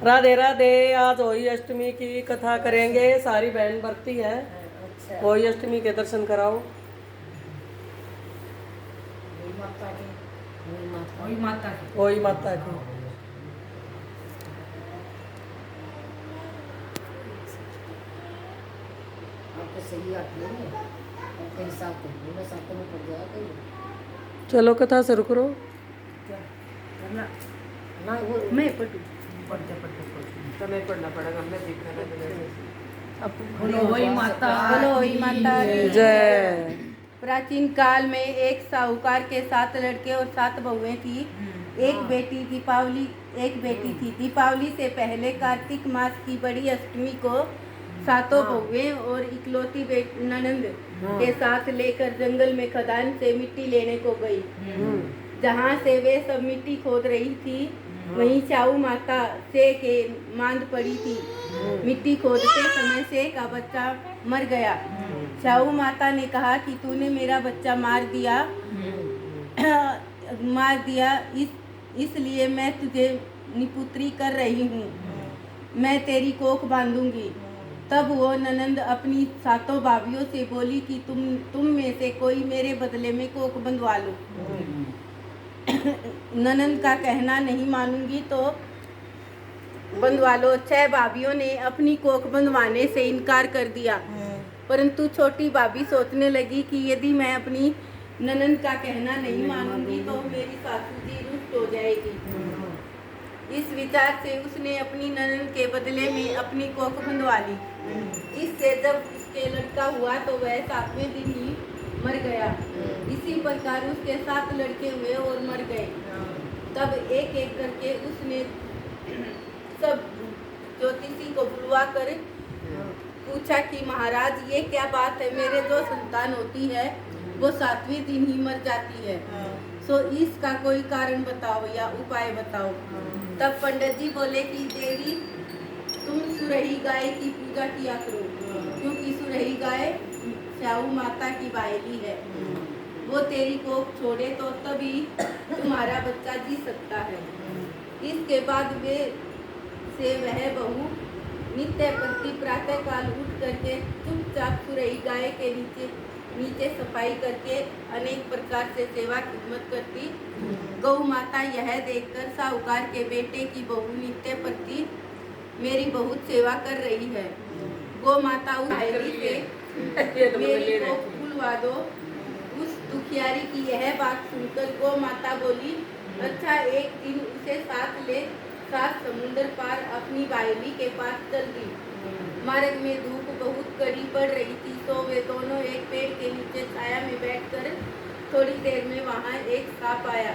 राधे राधे। आज होली अष्टमी की कथा करेंगे। सारी बहन बरती है। अच्छा। होली अष्टमी के दर्शन कराओ। वही माता की होली माता की। आपको सही आती है आपके हिसाब से पूरा सातों में पड़ जाएगा कहीं चलो कथा शुरू करो। क्या करना ना वो मैं पढ़ूं पढ़ते तो नहीं पढ़ना पड़ेगा, मैं दिखा रहा बोलो वही माता जय। की। प्राचीन काल में एक साहूकार के 7 लड़के और 7 बहुएं थी। एक बेटी थी। दीपावली से पहले कार्तिक मास की बड़ी अष्टमी को सातों बहुएं और इकलौती ननंद के साथ लेकर जंगल में खदान से मिट्टी लेने को गई। जहाँ से वे सब मिट्टी खोद रही थी वहीं चाऊ माता से के मांद पड़ी थी। मिट्टी खोदते समय से का बच्चा मर गया। चाऊ माता ने कहा कि तूने मेरा बच्चा मार दिया इसलिए मैं तुझे निपुत्री कर रही हूँ। मैं तेरी कोख बांधूंगी। तब वो ननंद अपनी सातों भाभियों से बोली कि तुम में से कोई मेरे बदले में कोख बंधवा लो। ननंद का कहना नहीं मानूंगी तो बंधवा लो। 6 भाभियों ने अपनी कोख बंधवाने से इनकार कर दिया। परंतु छोटी भाभी सोचने लगी कि यदि मैं अपनी ननंद का कहना नहीं मानूंगी तो मेरी सासू जी रुष्ट हो जाएगी। इस विचार से उसने अपनी ननंद के बदले में अपनी कोख बंधवा ली। इससे जब उसके लड़का हुआ तो वह 7वें दिन ही मर गया। इसी प्रकार उसके 7 लड़के हुए और मर गए। तब एक एक करके उसने सब ज्योतिषी को बुलवा कर पूछा कि महाराज ये क्या बात है, मेरे जो संतान होती है वो 7वें दिन ही मर जाती है, सो इसका कोई कारण बताओ या उपाय बताओ। तब पंडित जी बोले कि देवी तुम सुरही गाय की पूजा किया करो, क्योंकि सुरही गाय चाऊ माता की बायली है। वो तेरी कोख छोड़े तो तभी तुम्हारा बच्चा जी सकता है। इसके बाद वे से वह बहू नित्य प्रति प्रातः काल उठ करके चुपचाप सुरही गाय के नीचे सफाई करके अनेक प्रकार से सेवा खिदमत करती। गौ माता यह देखकर साहूकार के बेटे की बहू नित्य प्रति मेरी बहुत सेवा कर रही है, गौ माता उस बायली से मेरी कोख खुलवा दो। उस दुखियारी की यह बात सुनकर गौ माता बोली, अच्छा एक दिन उसे साथ ले 7 समुंदर पार अपनी बायली के पास चल दी। मार्ग में धूप बहुत कड़ी पड़ रही थी तो वे दोनों एक पेड़ के नीचे छाया में बैठकर थोड़ी देर में वहां एक सांप आया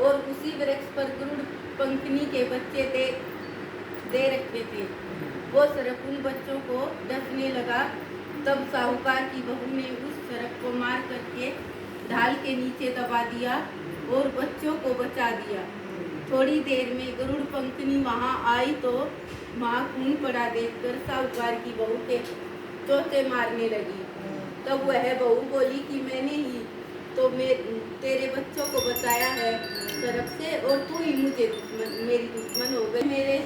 और उसी वृक्ष पर गरुड़ पंखनी के बच्चे दे रखे थे। वो सरक उन बच्चों को डसने लगा। तब साहूकार की बहू ने उस सरक को मार करके ढाल के नीचे दबा दिया और बच्चों को बचा दिया। थोड़ी देर में गरुड़ पंखनी वहां आई तो वहां खून पड़ा देखकर साहूकार की बहू के चोचे मारने लगी। तब वह बहू बोली कि मैंने ही तो तेरे बच्चों को बचाया है सरक से और तू ही मेरी दुश्मन हो गई। मेरे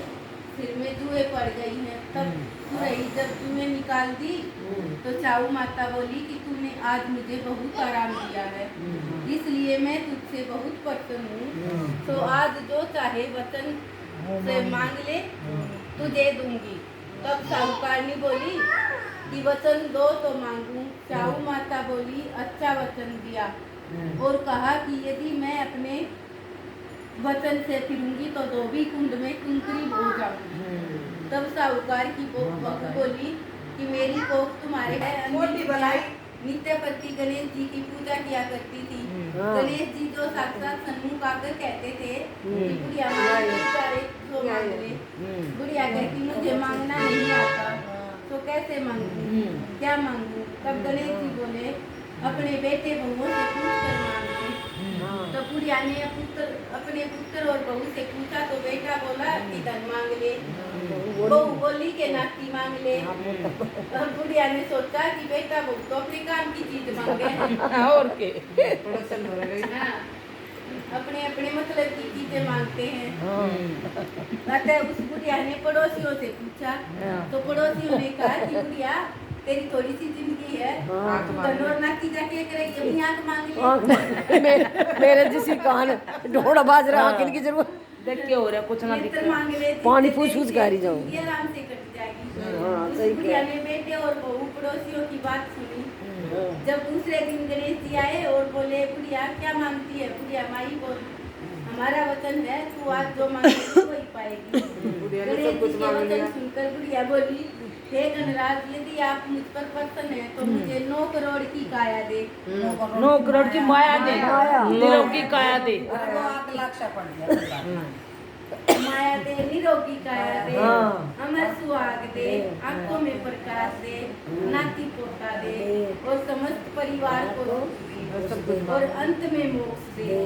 सिर में जुएं पड़ गई हैं। तब सुरही जब जुएं निकाल दी तो चाऊ माता बोली कि तूने आज मुझे बहुत आराम दिया है, इसलिए मैं तुझसे बहुत प्रसन्न हूँ। तो आज जो चाहे वचन से मांग ले, तुझे दूंगी। तब साहूकारनी बोली कि वचन दो तो मांगू। चाऊ माता बोली अच्छा वचन दिया और कहा कि यदि मैं अपने वचन से फिरूंगी तो धोबी कुंड में कुंकरी हो जाऊंगी। तब साहूकार की बहू बोली कि मेरी कोख तुम्हारे नित्य प्रति गणेश जी की पूजा किया करती थी। गणेश जी जो साक्षात सन्मुख आकर कहते थे कि बुढ़िया मांग ले। बुढ़िया कहती मुझे मांगना नहीं आता तो कैसे मांगू, क्या मांगू। तब गणेश जी बोले अपने बेटे बहुओं से पूछ कर मांगू। तो बुढ़िया ने अपने पुत्र और बहू से पूछा तो बेटा बोला कि धन मांग ले, बहू बोली के नाती मांग ले। और बुढ़िया ने सोचा कि बेटा बहू तो अपने काम की चीज मांगे और के। अपने अपने मतलब की चीजें मांगते हैं। हाँ अतः उस बुढ़िया ने पड़ोसियों से पूछा, तो पड़ोसियों ने कहा कि बुढ़िया तेरी थोड़ी सी जिंदगी है, हाँ। तू धनोर नाती जाके करेगी, अपनी आंख मांग ले। मेरे जैसी कान ढोड़ा बाज रहा आँख की जरूरत देख के हो रहा है, कुछ ना नेत्र मांग ले, पानी जिससे पूछ-पूछ तेरी कर ही जाऊं। जिंदगी आराम से कट जाएगी। हाँ, उस सही बुढ़िया कहा। ने बेटे और बहू पड़ोसियों की बात सुनी। जब दूसरे दिन गणेश जी आए और बोले बुढ़िया क्या मांगती है? बुढ़िया माई बोल, हमारा वचन है तू आज जो मांगेगी वही पाएगी। बुढ़िया ने गणेश सब जी कुछ के मांग वचन लिया। सुनकर बुढ़िया बोली, हे गणराज यदि आप मुझ पर प्रसन्न है तो मुझे 9 करोड़ की काया दे। 9 करोड़ की माया दे, निरोगी काया दे। माया दे, निरोगी काया दे, हाँ। अमर सुहाग दे, आंखों में प्रकाश दे, नाती पोता दे और समस्त परिवार को सुख दे और अंत में मोक्ष दे।